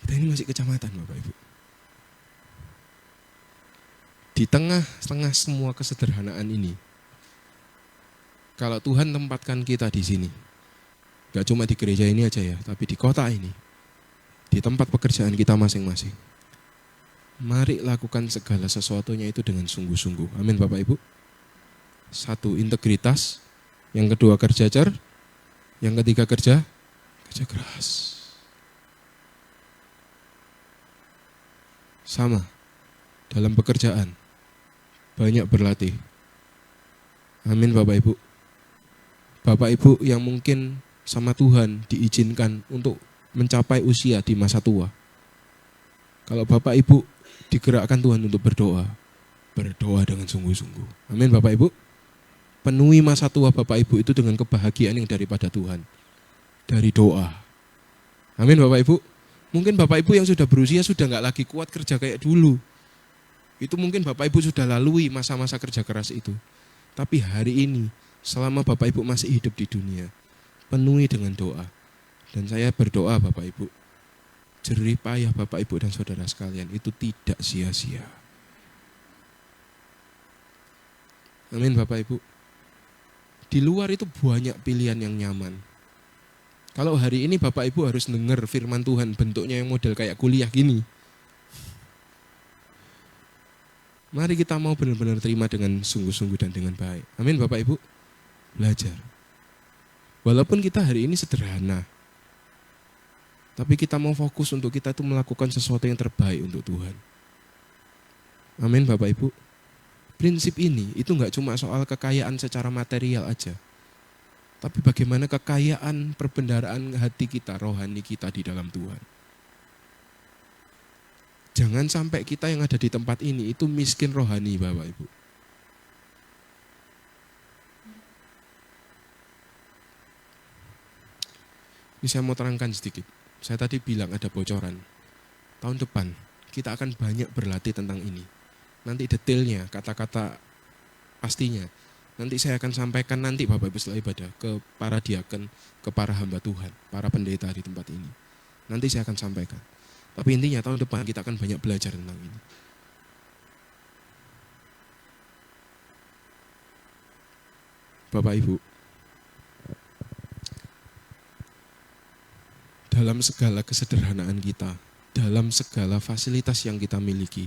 Kita ini masih kecamatan Bapak Ibu. Di tengah-tengah semua kesederhanaan ini, kalau Tuhan tempatkan kita di sini, gak cuma di gereja ini aja ya, tapi di kota ini, di tempat pekerjaan kita masing-masing. Mari lakukan segala sesuatunya itu dengan sungguh-sungguh. Amin Bapak Ibu. 1, integritas. Yang kedua, kerja cer. Yang ketiga, kerja keras. Sama, dalam pekerjaan, banyak berlatih. Amin Bapak Ibu. Bapak Ibu yang mungkin sama Tuhan diizinkan untuk mencapai usia di masa tua. Kalau Bapak Ibu digerakkan Tuhan untuk berdoa, berdoa dengan sungguh-sungguh. Amin Bapak Ibu. Penuhi masa tua Bapak Ibu itu dengan kebahagiaan yang daripada Tuhan. Dari doa. Amin Bapak Ibu. Mungkin Bapak Ibu yang sudah berusia sudah nggak lagi kuat kerja kayak dulu. Itu mungkin Bapak Ibu sudah lalui masa-masa kerja keras itu. Tapi hari ini, selama Bapak Ibu masih hidup di dunia, penuhi dengan doa. Dan saya berdoa Bapak Ibu, jerih payah Bapak Ibu dan saudara sekalian itu tidak sia-sia. Amin Bapak Ibu. Di luar itu banyak pilihan yang nyaman. Kalau hari ini Bapak Ibu harus dengar firman Tuhan bentuknya yang model kayak kuliah gini. Mari kita mau benar-benar terima dengan sungguh-sungguh dan dengan baik. Amin Bapak Ibu. Belajar. Walaupun kita hari ini sederhana, tapi kita mau fokus untuk kita itu melakukan sesuatu yang terbaik untuk Tuhan. Amin Bapak Ibu. Prinsip ini itu enggak cuma soal kekayaan secara material aja. Tapi bagaimana kekayaan perbendaharaan hati kita, rohani kita di dalam Tuhan. Jangan sampai kita yang ada di tempat ini itu miskin rohani Bapak Ibu. Ini saya mau terangkan sedikit. Saya tadi bilang ada bocoran. Tahun depan kita akan banyak berlatih tentang ini. Nanti detailnya, kata-kata pastinya. Nanti saya akan sampaikan nanti Bapak Ibu setelah ibadah ke para diaken, ke para hamba Tuhan, para pendeta di tempat ini. Nanti saya akan sampaikan. Tapi intinya tahun depan kita akan banyak belajar tentang ini. Bapak Ibu, dalam segala kesederhanaan kita, dalam segala fasilitas yang kita miliki,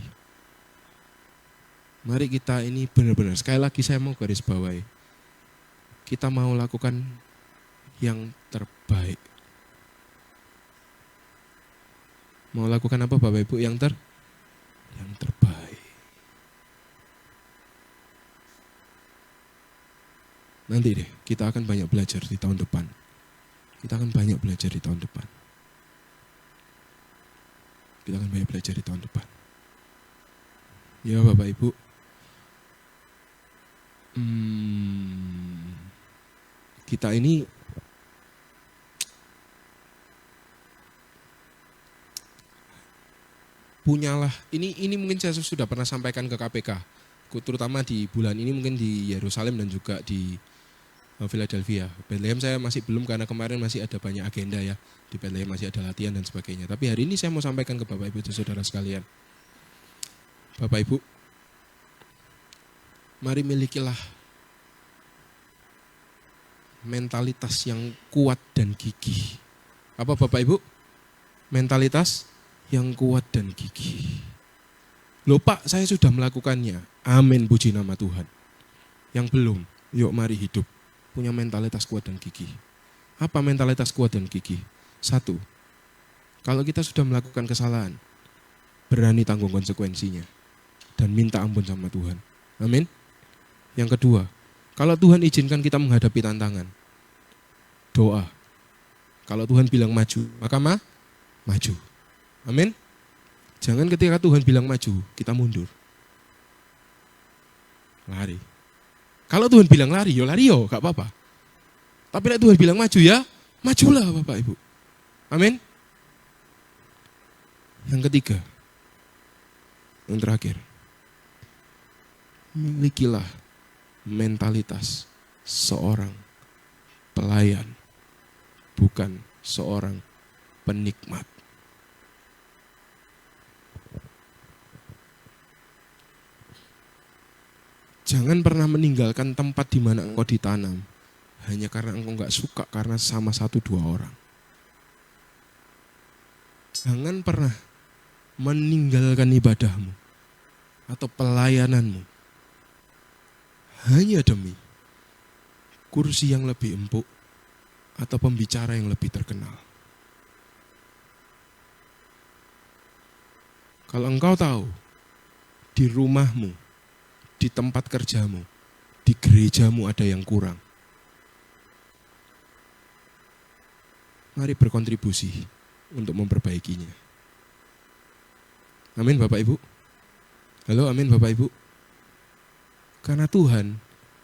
mari kita ini benar-benar, sekali lagi saya mau garis bawahi, kita mau lakukan yang terbaik. Mau lakukan apa Bapak Ibu? Yang terbaik. Nanti deh, kita akan banyak belajar di tahun depan. Kita akan banyak belajar di tahun depan. Kita akan banyak belajar di tahun depan. Ya Bapak Ibu. Kita ini punyalah, ini mungkin saya sudah pernah sampaikan ke KPK, terutama di bulan ini mungkin di Yerusalem dan juga di Philadelphia. Bethlehem saya masih belum karena kemarin masih ada banyak agenda ya. Di Bethlehem masih ada latihan dan sebagainya. Tapi hari ini saya mau sampaikan ke Bapak Ibu dan saudara sekalian. Bapak Ibu, mari milikilah mentalitas yang kuat dan gigih. Apa Bapak Ibu? Mentalitas yang kuat dan gigih. Loh Pak, saya sudah melakukannya. Amin, puji nama Tuhan. Yang belum, yuk mari hidup. Punya mentalitas kuat dan gigih. Apa mentalitas kuat dan gigih? 1, kalau kita sudah melakukan kesalahan, berani tanggung konsekuensinya. Dan minta ampun sama Tuhan. Amin. Yang kedua, kalau Tuhan izinkan kita menghadapi tantangan, doa. Kalau Tuhan bilang maju, maka maju. Amin. Jangan ketika Tuhan bilang maju, kita mundur. Lari. Kalau Tuhan bilang lari, yo, gak apa-apa. Tapi kalau Tuhan bilang maju ya, majulah Bapak Ibu. Amin. Yang ketiga, yang terakhir, milikilah mentalitas seorang pelayan, bukan seorang penikmat. Jangan pernah meninggalkan tempat di mana engkau ditanam hanya karena engkau nggak suka karena sama 1-2 orang. Jangan pernah meninggalkan ibadahmu atau pelayananmu hanya demi kursi yang lebih empuk atau pembicara yang lebih terkenal. Kalau engkau tahu di rumahmu, di tempat kerjamu, di gerejamu ada yang kurang, mari berkontribusi untuk memperbaikinya. Amin Bapak Ibu. Halo, amin Bapak Ibu. Karena Tuhan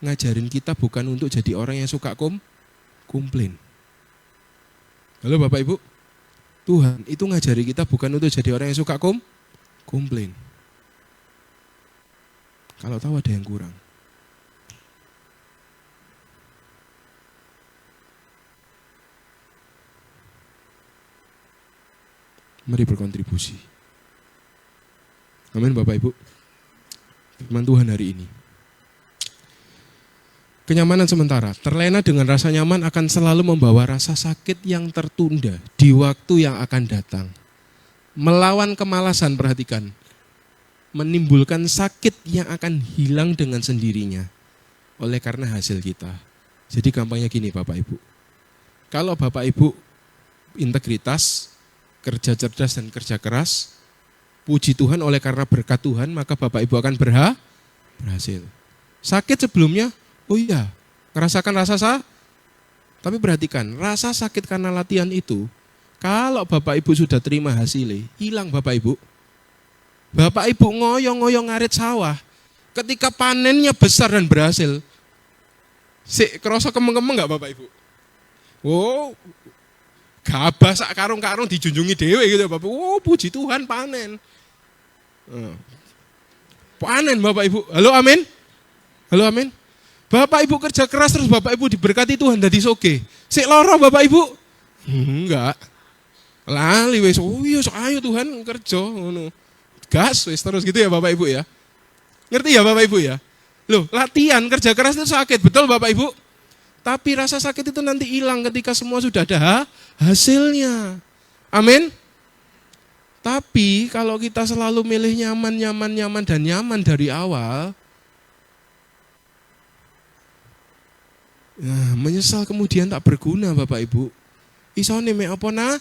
ngajarin kita bukan untuk jadi orang yang suka komplain. Halo Bapak Ibu. Tuhan itu ngajari kita bukan untuk jadi orang yang suka komplain. Kalau tahu ada yang kurang. Mari berkontribusi. Amin Bapak Ibu. Firman Tuhan hari ini. Kenyamanan sementara, terlena dengan rasa nyaman akan selalu membawa rasa sakit yang tertunda di waktu yang akan datang. Melawan kemalasan, perhatikan, menimbulkan sakit yang akan hilang dengan sendirinya oleh karena hasil kita. Jadi gampangnya gini Bapak Ibu, kalau Bapak Ibu integritas, kerja cerdas dan kerja keras, puji Tuhan oleh karena berkat Tuhan, maka Bapak Ibu akan berhasil. Sakit sebelumnya, oh iya, merasakan rasa tapi perhatikan, rasa sakit karena latihan itu, kalau Bapak Ibu sudah terima hasilnya, hilang Bapak Ibu. Bapak Ibu ngoyong-ngoyong ngarit sawah, ketika panennya besar dan berhasil, kerasa kemeng-kemeng gak Bapak Ibu? Oh, gabah sak karung-karung dijunjungi dewe gitu Bapak. Oh, puji Tuhan panen. Panen Bapak Ibu. Halo amin. Halo amin. Bapak Ibu kerja keras terus Bapak Ibu diberkati Tuhan dadi soge. Sik loro Bapak Ibu? Enggak. Lali wis. Oh iya ayo Tuhan kerja ngono. Gas wis terus gitu ya Bapak Ibu ya. Ngerti ya Bapak Ibu ya? Loh, latihan kerja keras itu sakit, betul Bapak Ibu? Tapi rasa sakit itu nanti hilang ketika semua sudah ada hasilnya. Amin. Tapi kalau kita selalu milih nyaman dan nyaman dari awal, nah, menyesal kemudian tak berguna Bapak Ibu. Isone mek apa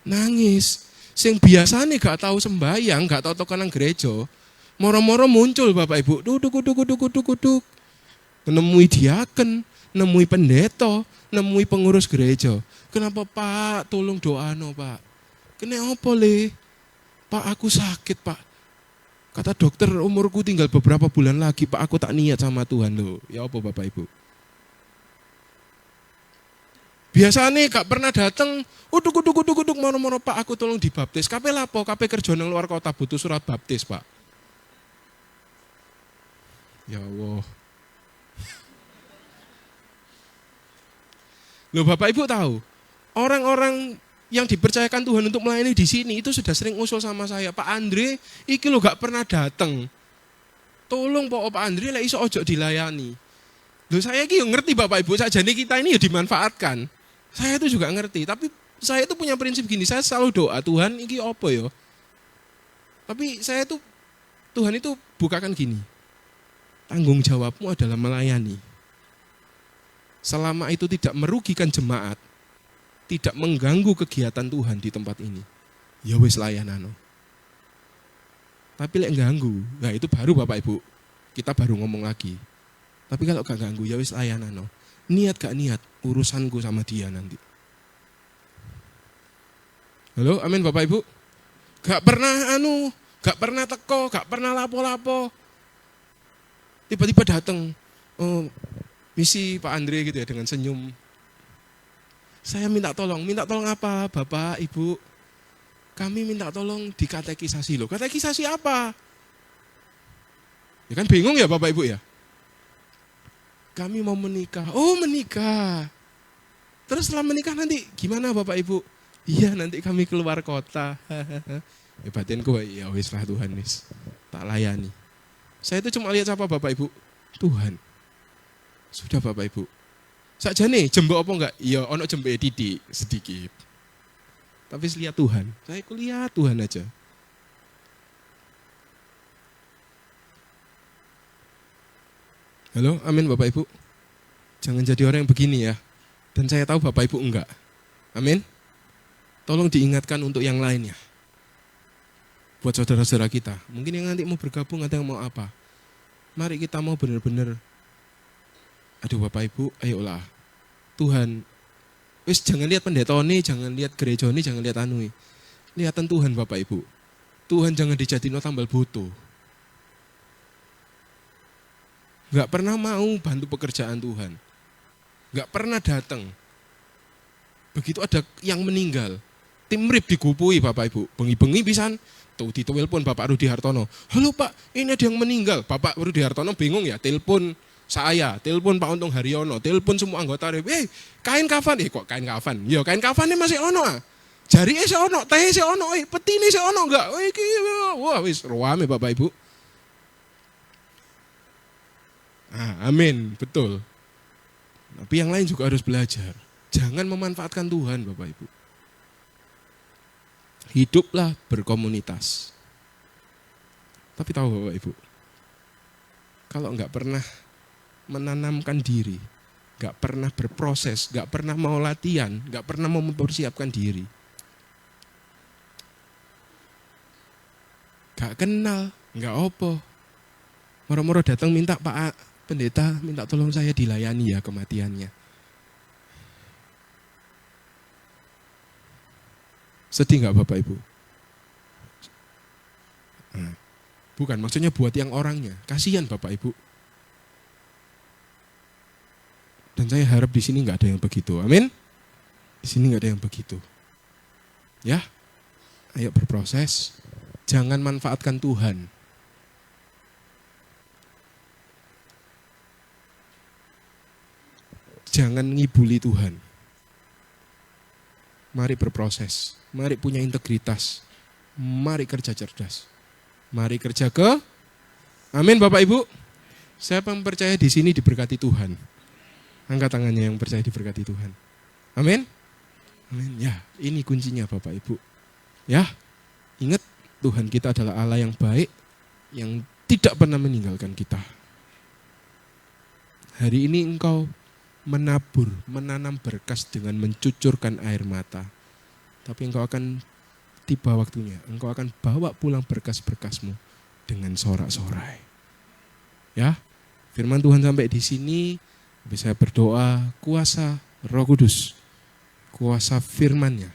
nangis. Sing biasane gak tahu sembahyang, gak tahu tokonan gereja, moro-moro muncul Bapak Ibu, duduk. Nemui diaken, nemui pendeta, nemui pengurus gereja. Kenapa Pak? Tolong doano Pak. Kena apa le? Pak aku sakit Pak. Kata dokter umurku tinggal beberapa bulan lagi Pak, aku tak niat sama Tuhan loh. Ya apa Bapak Ibu? Biasanya gak pernah datang, uduk, moro-moro Pak aku tolong dibaptis. Kape lapo, kape kerja nang luar kota butuh surat baptis Pak. Ya Allah. Loh Bapak Ibu tahu, orang-orang yang dipercayakan Tuhan untuk melayani di sini itu sudah sering usul sama saya, Pak Andre, iki lo gak pernah datang. Tolong Pak Andre lah iso ojo dilayani. Loh saya iki ngerti Bapak Ibu, sajane kita ini ya dimanfaatkan. Saya itu juga ngerti, tapi saya itu punya prinsip gini, saya selalu doa, Tuhan iki apa ya? Tapi saya tuh, Tuhan itu bukakan gini, tanggung jawabmu adalah melayani. Selama itu tidak merugikan jemaat, tidak mengganggu kegiatan Tuhan di tempat ini, ya wis layanano. Tapi lek ganggu, nah itu baru Bapak Ibu, kita baru ngomong lagi. Tapi kalau gak ganggu, ya wis layanano. Niat gak niat, urusanku sama dia nanti. Halo, amin Bapak Ibu. Gak pernah teko, gak pernah lapo-lapo. Tiba-tiba datang, misi Pak Andre gitu ya dengan senyum. Saya minta tolong apa Bapak, Ibu? Kami minta tolong dikatekisasi loh. Katekisasi apa? Ya kan bingung ya Bapak Ibu ya? Kami mau menikah. Oh menikah. Terus setelah menikah nanti gimana Bapak Ibu? Iya nanti kami keluar kota. Batinku ya wis lah Tuhan wis. Tak layani. Saya itu cuma lihat apa Bapak Ibu? Tuhan. Sudah Bapak Ibu. Sakjane jembok apa enggak? Iya ono jembek didik sedikit. Tapi lihat Tuhan. Saya lihat Tuhan aja. Halo, amin Bapak Ibu. Jangan jadi orang yang begini ya. Dan saya tahu Bapak Ibu enggak. Amin. Tolong diingatkan untuk yang lainnya. Buat saudara-saudara kita. Mungkin yang nanti mau bergabung atau yang mau apa. Mari kita mau benar-benar. Aduh Bapak Ibu, ayolah. Tuhan, wis jangan lihat pendeta ini, jangan lihat gereja ini, jangan lihat anu. Lihatan Tuhan Bapak Ibu. Tuhan jangan dijadiin tambal butuh. Gak pernah mau bantu pekerjaan Tuhan. Gak pernah datang. Begitu ada yang meninggal, tim RIP digupui Bapak Ibu. Bengi-bengi pisan, tuh ditelepon Bapak Rudi Hartono. Halo Pak, ini ada yang meninggal. Bapak Rudi Hartono bingung ya, telepon saya, telepon Pak Untung Haryono, telepon semua anggota RIP. Kain kafan, kok kain kafan? Ya kain kafannya masih ono ah. Jari se ono, teh se ono, petine se ono enggak? Wah wis ruame Bapak Ibu. Amin, betul. Tapi yang lain juga harus belajar. Jangan memanfaatkan Tuhan Bapak Ibu. Hiduplah berkomunitas. Tapi tahu Bapak Ibu, kalau enggak pernah menanamkan diri, enggak pernah berproses, enggak pernah mau latihan, enggak pernah mau mempersiapkan diri, enggak kenal, enggak opo. Moro-moro datang minta Pak Pendeta, minta tolong saya dilayani ya kematiannya. Sedih nggak Bapak Ibu? Bukan, maksudnya buat yang orangnya. Kasihan Bapak Ibu. Dan saya harap di sini nggak ada yang begitu. Amin. Di sini nggak ada yang begitu. Ya, ayo berproses. Jangan manfaatkan Tuhan. Jangan ngibuli Tuhan. Mari berproses. Mari punya integritas. Mari kerja cerdas. Mari kerja ke. Amin Bapak Ibu. Saya percaya di sini diberkati Tuhan. Angkat tangannya yang percaya diberkati Tuhan. Amin. Amin. Ya, ini kuncinya Bapak Ibu. Ya, ingat Tuhan kita adalah Allah yang baik, yang tidak pernah meninggalkan kita. Hari ini engkau menabur, menanam berkas dengan mencucurkan air mata. Tapi engkau akan tiba waktunya, engkau akan bawa pulang berkas-berkasmu dengan sorak-sorai. Ya, firman Tuhan sampai di sini, bisa berdoa, kuasa Roh Kudus, kuasa firman-Nya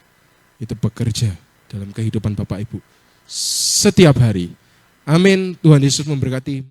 itu bekerja dalam kehidupan Bapak Ibu setiap hari. Amin. Tuhan Yesus memberkati.